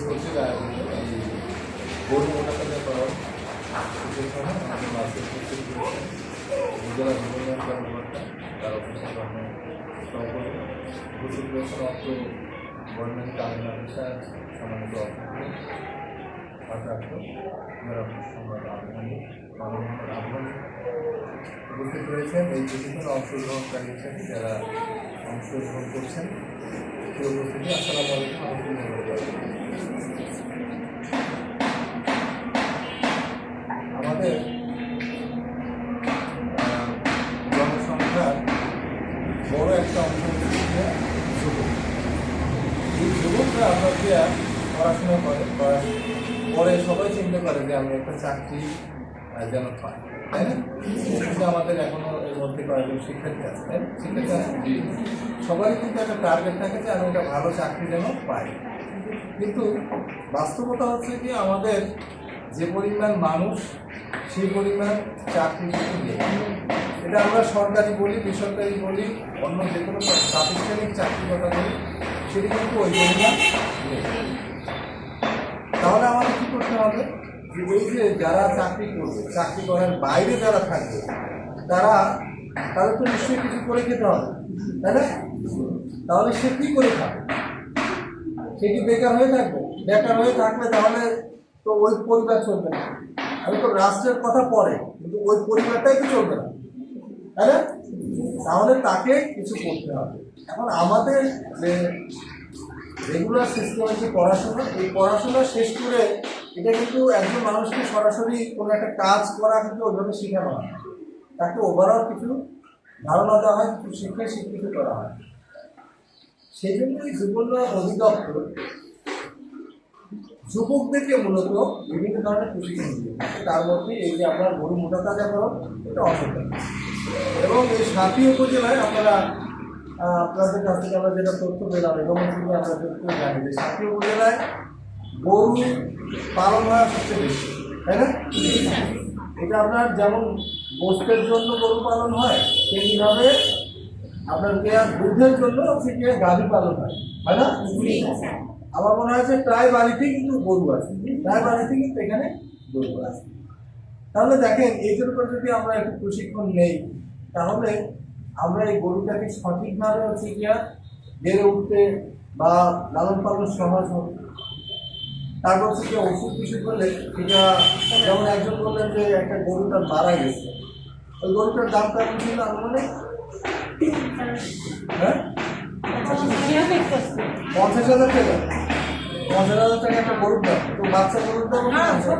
কর্তৃক আয়োজিত এই গরু মোটাতাজাকরণ প্রশিক্ষণে আমাদের মাঝে উপস্থিত রয়েছেন উপজেলা যুবদল কর্মকর্তা, তার অফিসের সহকর্মী উপস্থিত রয়েছেন অর্থ গভর্নমেন্ট তামিল অফিসার সম্মানিত অফিসার ভারপ্রাপ্ত সংবাদ আহ্বানী উপস্থিত রয়েছেন এই প্রশিক্ষণে অংশগ্রহণকারী হিসেবে যারা অংশগ্রহণ করছেন সেই উপস্থিতি। আসসালামু আলাইকুম। আমাদের জনসংখ্যার বড় একটা অংশ হচ্ছে যুবক। এই যুবকরা আমরা যে পড়াশোনা করে পরে সবাই চিন্তা করে যে আমি একটা চাকরি যেন পাই, তাই না? কিন্তু আমাদের এখনো এর মধ্যে কয়েকজন শিক্ষার্থী আছে, তাই না? শিক্ষার্থী আছে, সবারই কিন্তু একটা টার্গেট থাকে যে আমি একটা ভালো চাকরি যেন পাই। কিন্তু বাস্তবতা হচ্ছে কি আমাদের যে পরিমাণ মানুষ সেই পরিমাণ চাকরি কিন্তু নেই। এটা আমরা সরকারি বলি, বেসরকারি বলি, অন্য যে কোনো প্রাতিষ্ঠানিক চাকরির কথা বলি, সেটি কিন্তু ওই পরিমাণ নেই। তাহলে আমাদের কী করতে হবে? যে এই যে যারা চাকরি করবে, চাকরি করার বাইরে যারা থাকবে তাদের তো নিশ্চয়ই কিছু করে খেতে হবে, তাই না? তাহলে সে কী করে খাবে? সে কি বেকার হয়ে থাকবে? বেকার হয়ে থাকলে তাহলে তো ওই পরিবার চলবে না। আমি তো রাষ্ট্রের কথা পরে, কিন্তু ওই পরিবারটাই তো চলবে না, তাই না? তাহলে তাকে কিছু করতে হবে। এখন আমাদের যে রেগুলার সিস্টেম যে পড়াশোনা, এই পড়াশোনা শেষ করে এটা কিন্তু একজন মানুষকে সরাসরি কোনো একটা কাজ করা কিন্তু ওইভাবে শেখানো হয়, তাকে ওভারঅল কিছু ধারণা দেওয়া হয়, কিছু শিক্ষায় শিক্ষিত করা হয়। সেই জন্যই যুবোন্নয়ন অধিদপ্তর যুবকদেরকে মূলত বিভিন্ন ধরনের প্রশিক্ষণ দিয়ে থাকে। তার মধ্যে এই যে আপনার গরু মোটাতাজাকরণ, এটা অসুবিধা। এবং এই সাতটি উপজেলায় আপনাদের কাছ থেকে আমরা যেটা তথ্য পেলাম এবং থেকে আমরা তথ্য জানি যে সাতটি উপজেলায় গরু পালন হয় সবচেয়ে বেশি, তাই না? এটা আপনার যেমন গোস্তের জন্য গরু পালন হয়, তেমনিভাবে আপনার দুধের জন্য হচ্ছে গাভী পালন হয়, তাই না? আমার মনে হয় যে প্রায় বাড়িতেই কিন্তু গরু আছে, প্রায় বাড়িতে কিন্তু এখানে গরু আছে। তাহলে দেখেন এইটার উপর যদি আমরা একটু প্রশিক্ষণ নেই, তাহলে আমরা এই গরুটাকে সঠিকভাবে হচ্ছে গিয়া বেড়ে উঠতে বা লালন পালন সহজ হবে। তারপর হচ্ছে গিয়ে ওষুধ কিছু করলে এটা, যেমন একজন বললেন যে একটা গরুটা মারা গেছে, ওই গরুটার দাম কেমন ছিল মানে? হ্যাঁ, 50,000 টাকা। 50,000 টাকা একটা গরুর দাম। তো বাচ্চা গরুর দাম আচ্ছা,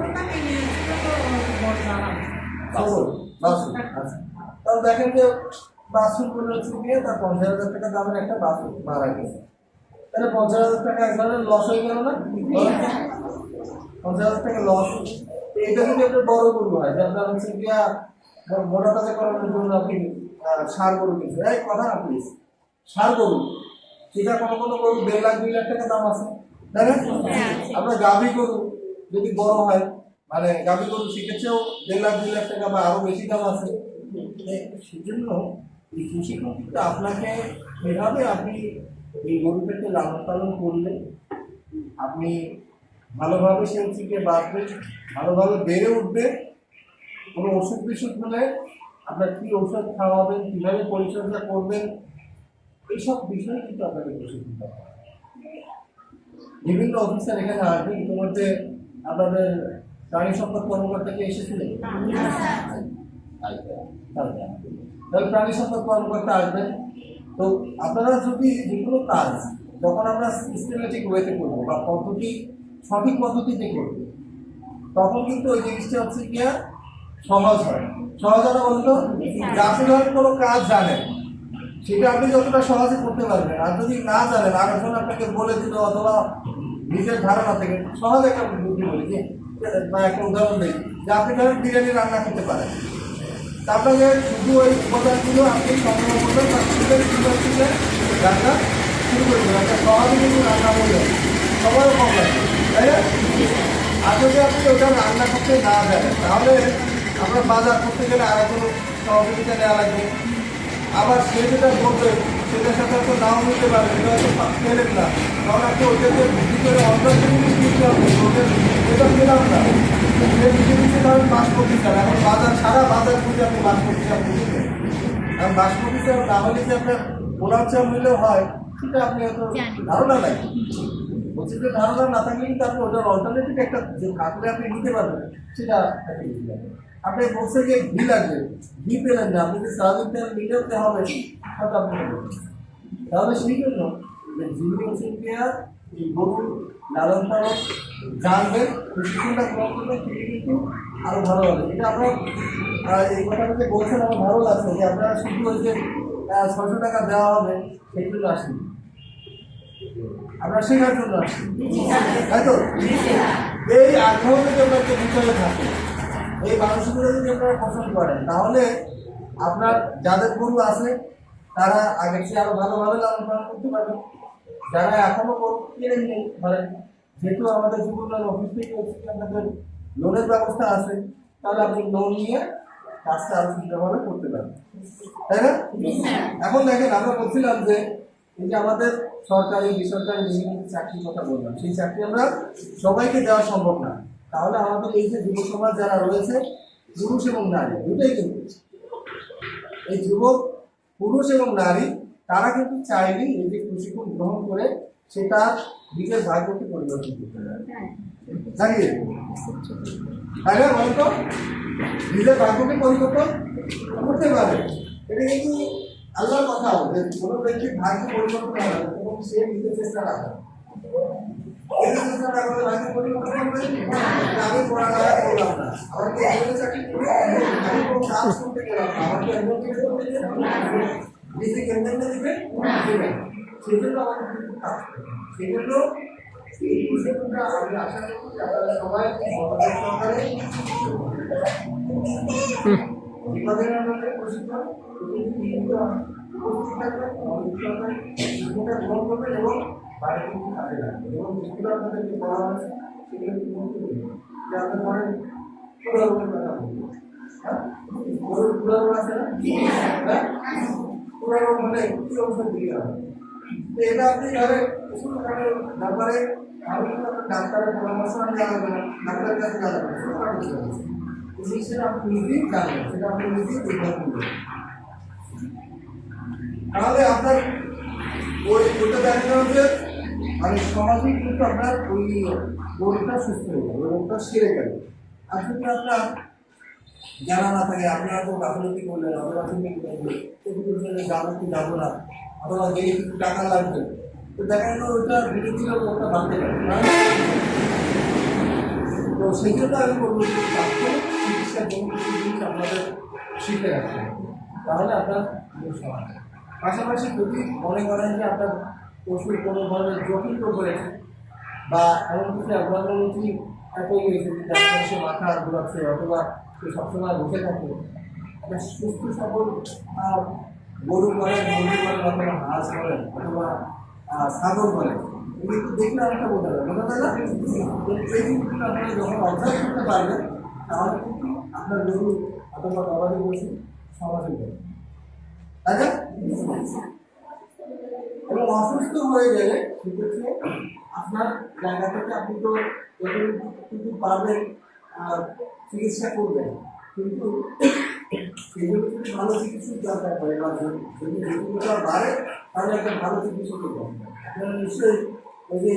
তাহলে দেখেন যে বাছুর করলে হচ্ছে গিয়ে তার 50,000 টাকা দামের একটা বাছুর মারা গেছে, তাহলে 50,000 টাকা এক ধরনের লস হয়ে গেল না? 50,000 টাকা লস। এটা যদি একটা বড় গরু হয়, যে আপনার হচ্ছে গিয়া মোটাতাজাকরণের জন্য আপনি ষাঁড় গরু কিনছেন, এই কথা না প্লিজ, ষাঁড় গরু, সেটা কোনো গরু 1.5 লাখ 2 লাখ টাকা দাম আছে, তাই না? আমরা গাভী গরু যদি বড় হয়, মানে গাভী গরু শিখেছেও 1.5 লাখ 2 লাখ টাকা বা আরো বেশি দাম আছে। সেজন্য এই প্রশিক্ষণ কিন্তু আপনাকে এভাবে আপনি এই গরুটাকে লালন পালন করলে আপনি ভালোভাবে সে থেকে বাঁচবে, ভালোভাবে বেড়ে উঠবে। কোনো ওষুধ বিষুধ হলে আপনার কী ঔষধ খাওয়াবেন, কীভাবে পরিচর্যা করবেন, এইসব বিষয়ে কিন্তু আপনাকে প্রশিক্ষণ দেওয়া হবে। বিভিন্ন অফিসার এখানে আসবে। ইতিমধ্যে আপনাদের প্রাণী সম্পদ কর্মকর্তাকে এসেছিলেন, তাহলে প্রাণী সম্পদ কর্মকর্তা আসবেন। তো আপনারা যদি যে কোনো কাজ যখন আমরা সিস্টেমেটিক ওয়েতে করবো বা সঠিক পদ্ধতিতে করবো, তখন কিন্তু ওই জিনিসটা হচ্ছে গিয়া সহজ হয়। সহজ হয় বলতো, আপনি ধরেন কোনো কাজ জানেন, সেটা আপনি যতটা সহজে করতে পারবেন। আর যদি না জানেন, আরেকজন আপনাকে বলে দিল অথবা নিজের ধারণা থেকে সহজ একটা বুদ্ধি বলি যে, বা একটা উদাহরণ দিই যে আপনি ধরেন বিরিয়ানি রান্না করতে পারেন, আপনাকে শুধু ওই উপাদানগুলো আপনি সংগ্রহ করবেন বা রান্না শুরু করে দেবেন। একটা সহজে কিন্তু রান্না হয়ে সবারও কম লাগবে, তাই না? আর যদি আপনি ওটা রান্না করতে না জানেন, তাহলে আমরা বাজার করতে গেলে আরেকজন সহযোগিতা নেওয়া লাগবে। আবার সে যেটা বলবে সেটার সাথে হয়তো নাও নিতে পারবে, এটা হয়তো পেলেন না, কারণ আপনি ওইটাকে ভিত্তি করে অন্য জিনিস এটা পেলাম না, ধরেন বাসমতি চাল, এখন বাজার সারা বাজার খুঁজে আপনি বাসমতি চাল বুঝবেন। এখন বাসমতি চাল না হলে যে আপনার পোলাও চাল নিলেও হয় সেটা আপনি হয়তো ধারণা নাই। বলছি যে ধারণা না থাকলে কিন্তু আপনি ওটার অল্টারনেটিভ একটা যে কাটলে আপনি নিতে পারবেন সেটা আপনি বলছেন যে ঘি লাগবে, ঘি পেলেন না, আপনি যে সয়াবিন তেল নিতে হবে হয়তো আপনি তাহলে সেই জন্য জিনিয়ার এই গরুর লালন পালন জানবেন, প্রশিক্ষণটা গ্রহণ করবেন, সেটি কিন্তু আরও ভালো হবে। এটা আপনার এই কথাটা যে বলছেন আমার ভালো লাগছে যে আপনারা শুধু ওই যে 600 টাকা দেওয়া হবে সেগুলো আসেন, আমরা শেখার জন্য আসি, তাই তো? এই আগ্রহ যদি আপনার ভিতরে থাকে, এই মানুষগুলো যদি আপনারা পছন্দ করেন, তাহলে আপনার যাদের গরু আছে তারা আগের চেয়ে আরো ভালোভাবে লালন পালন করতে পারবেন। যারা এখনো গরু কিনে নেই ধরেন, যেহেতু আমাদের যুবকরা অফিস থেকে আপনাদের লোনের ব্যবস্থা আছে, তাহলে আপনি লোন নিয়ে কাজটা আরো সুন্দরভাবে করতে পারবেন, তাই না? এখন দেখেন, আমরা বলছিলাম যে এই যে আমাদের সরকারি বেসরকারি বিভিন্ন চাকরির কথা বললাম, সেই চাকরি আমরা সবাইকে দেওয়া সম্ভব না। তাহলে আমাদের এই যে যুব সমাজ যারা রয়েছে, পুরুষ এবং নারী দুটোই কিন্তু, এই যুবক পুরুষ এবং নারী তারা কিন্তু চাইলেই এই যে প্রশিক্ষণ গ্রহণ করে সেটা নিজের ভাগ্যকে পরিবর্তন করতে পারে, জানিয়ে তাই না? বলতো নিজের ভাগ্যকে পরিবর্তন করতে পারে। এটা কিন্তু আল্লাহর কথা, যে কোনো ব্যক্তির ভাগ্য পরিবর্তন হবে এবং সে নিজের চেষ্টা রাখে, চেষ্টা না করলে ভাগ্য পরিবর্তন করবে। আমি পড়ালেখা করলাম না, আমাকে চাকরি করে আমি কোনো কাজ করতে গেলাম না, আমাকে নিজে কেন্দ্রে দিবে সেই জন্য আমাদের কিন্তু কাজ, সেই জন্য এই বিষয়টা আমি আশা করছি আপনারা সবাই সহকারে প্রশিক্ষণ গ্রহণ করবেন এবং বাড়িতে কাজে লাগবে এবং যেগুলো আপনাদেরকে বলা হয়েছে সেগুলো যে আপনার ধরেন পুরারোগের কথা বলবো, হ্যাঁ পুরারোগ আছে না, পুরারোগ হলে কি ঔষধ দিতে হবে, তো এটা আপনি ধরে ব্যাপারে ডাক্তারের পরামর্শ নেওয়া যাবে না, ডাক্তারের কাছে যাওয়া যাবে না, সেটা আপনি নিজেই জানবেন, সেটা আপনি নিজেই দেখভাল করবেন। তাহলে আপনার ওই ওটা দেখা গেল যে মানে সমাজে কিন্তু আপনার ওই রোগটা সুস্থ হয়ে গেল, রোগটা সেরে গেল। আর যদি আপনার জানা না থাকে, আপনারা তো গাফিলতি করলেন, অথবা তুমি যাবো কি যাবো না, অথবা গেলে কিছু টাকা লাগবে, তো দেখা গেল ওইটা ধীরে ধীরে রোগটা বাড়তে পারে। তো সেই জন্য আমি বলবো যে তাৎক্ষণিক চিকিৎসার জন্য কিছু জিনিস আপনাদের শিখে রাখতে হবে, তাহলে আপনার সমাজ। পাশাপাশি যদি মনে করেন যে আপনার পশুর কোনো ধরনের জটিল রোগ হয়েছে বা এমন কিছু অ্যাবনর্মালিটি এতই হয়েছে যে আপনার সে মাথা ঘোরাচ্ছে অথবা সে সবসময় বসে থাকে, আপনার সুস্থ সবল গরু বলেন, মুরগি বলেন, অথবা হাঁস বলেন, অথবা ছাগল বলেন, কিন্তু দেখলে অনেকটা বোঝা যায় না? এই জিনিসগুলো আপনারা যখন অভ্যাস করতে পারবেন, তাহলে কিন্তু আপনার গরু অথবা গবাদি পশু সমাজে যাবে, তাই না? এবং অসুস্থ হয়ে গেলে সেক্ষেত্রে আপনার জায়গা থেকে আপনি তো কিন্তু পারবেন চিকিৎসা করবেন, কিন্তু সেগুলো যদি ভালো চিকিৎসক দরকার পড়ে বা যদি জটিলতা বাড়ে তাহলে একটা ভালো চিকিৎসক দরকার। আপনারা নিশ্চয়ই ওই যে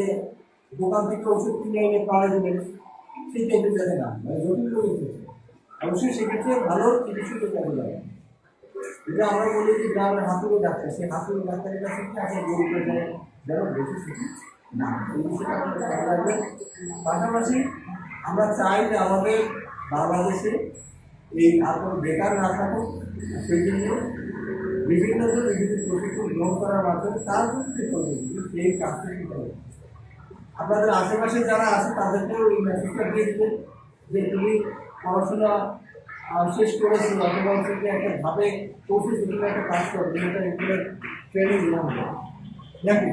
দোকান থেকে ওষুধ কিনে এনে পাওয়া যাবে সেই টাইপের যাতে না, মানে জটিল রোগ হচ্ছে, অবশ্যই সেক্ষেত্রে ভালো চিকিৎসকের কাছে যাবে। যেটা আমরা বলি যে গ্রামের হাতুড়ে ডাক্তার, সেই হাতুড়ে ডাক্তারের কাছে কি আপনার গরুকে যেন বেশি শিখি না, এই বিষয়টা আমাদের খেয়াল রাখবেন। পাশাপাশি আমরা চাই যে আমাদের বাংলাদেশে এই আপনার বেকার না থাকুক, সেই জন্য বিভিন্ন প্রশিক্ষণ গ্রহণ করার মাধ্যমে তার জন্য সেই কাজটা শিখতে হবে। আপনাদের আশেপাশে যারা আছে তাদেরকেও এই মেসেজটা দিয়ে দেবেন যে তুমি পড়াশোনা শেষ করেছি অথবা হচ্ছে একটা ভাবে পৌঁছে যেগুলো একটা কাজ করবে, যেটা এগুলো ট্রেনিং গ্রহণ করো নাকি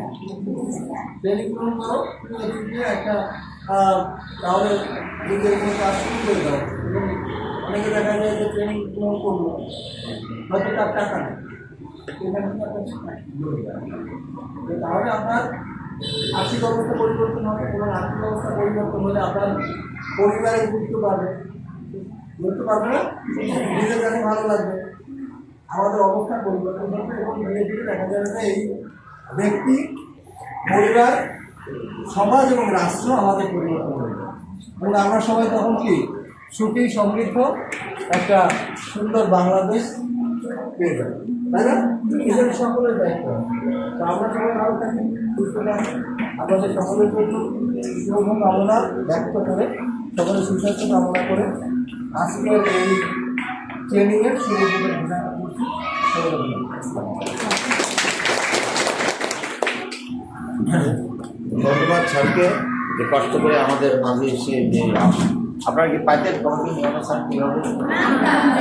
ট্রেনিং গ্রহণ করো, তুমি একটা তাহলে যদি এগুলো কাজ শুরু করে দাও। এবং অনেকে দেখা যায় যে ট্রেনিং গ্রহণ করলো হয়তো তার টাকা নেই, তাহলে আপনার আর্থিক অবস্থা পরিবর্তন হবে এবং আর্থিক অবস্থা পরিবর্তন পরিবর্তন হলে আপনার পরিবারের গুরুত্ব পাবে, গুরুত্ব পাবে না, নিজের কাছে ভালো লাগবে, আমাদের অবস্থা পরিবর্তন হবে এবং ধীরে ধীরে দেখা যাবে যে এই ব্যক্তি, পরিবার, সমাজ এবং রাষ্ট্র আমাদের পরিবর্তন হবে এবং আমরা সবাই তখন কি সুখী সমৃদ্ধ একটা সুন্দর বাংলাদেশ পেয়ে যাবে, তাই না? এদের সকলের দায়িত্ব। তো আমরা সবাই ভালো থাকি, সুস্থ থাকি, আপনাদের সকলের জন্য শুভ কামনা ব্যক্ত করে, সকলের সুস্বাস্থ্য কামনা করে আজকের এই ট্রেনিংয়ের শুরু করে ঘোষণা করছি। ধন্যবাদ স্যারকে যে কষ্ট করে আমাদের মাঝে এসে যে আপনারা কি পাইতেন কোনোদিন স্যার কীভাবে